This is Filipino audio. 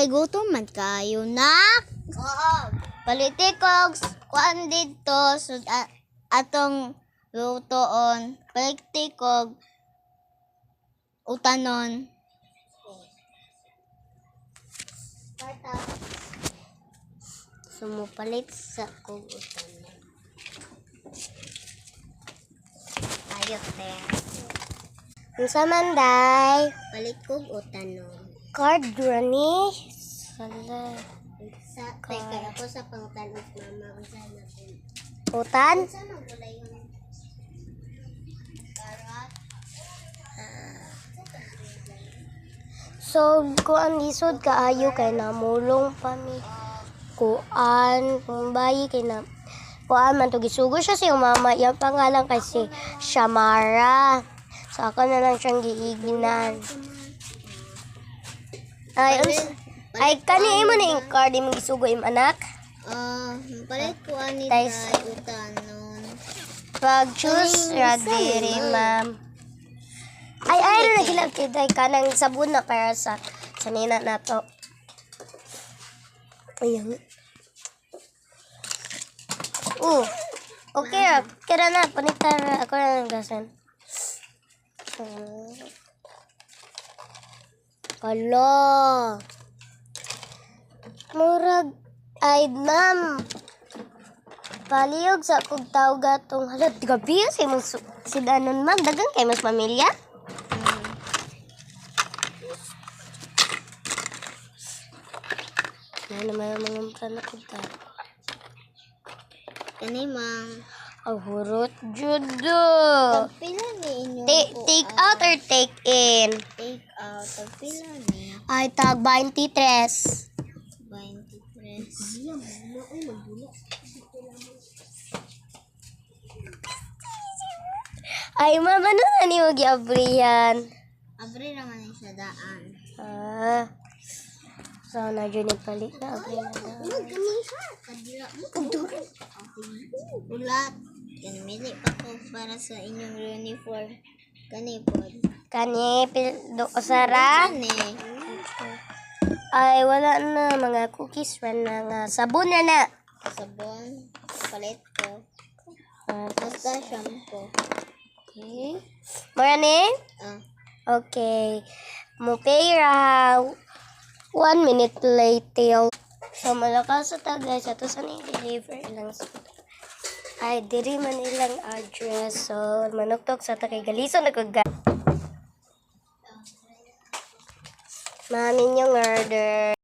kay gutom man kayo nak. Oo. Politikog kuan dito so atong lutoon. Politikog utanon. Sumupalit sa kugutan. Ayok te. Unsa man day? Palit kog utanon. Card rani. Sala. Sa teka ako sa pangtanos mama unsa na po. Utan? Unsa man gulay yun? Karat. So, kuan lisod kaayo kay namulong pa mi. Kuan, kung bayi kay na kuan man to gisugo siya si mama. Yang pangalan kay si Shamara. So, ako na lang siyang giiginan. Ay, kani mo na yung card yung gisugo yung anak? Palit ko ani Guys. tay utanon. Pag-choose, radiri, ma'am. Ay, na gilap kita. Kanang sabon na para sa nina na to. Ayan. Okay. Kira na. Panitar. Ako na ng gasan. Hala. Murag. Ay, ma'am. Paliyog sa kong tao gatong. Hala, gabi si sidanon, ma'am. Dagang kay mas pamilya? Ano naman ang mga panak ko ta? Kani mang Hurot judo. pila ni inyo Take out or take in? take out pila ni Ay, tag 23. 23. Ay, ma'am, ano na ni mo giabrihan? Abre naman ni sa daan. So, na dyan palit na abri na daan. Kadila mo. Pagdurin. Ulat. Kanimili pa ko para sa inyong uniform. Kani po. Kani, usara? Kani. Ay, wala na. Mga cookies ran na nga. Sabon na. Sabon. Palit ko. Ah, Basta shampoo. okay. Mara ni? Ah. Okay. Mo pay ra 1 minute later. So, malakas sa tagay sa to sa ni-deliver ilang ay, diri man ilang address. So, manuktok sa takay galiso na kaga. Mami yung order.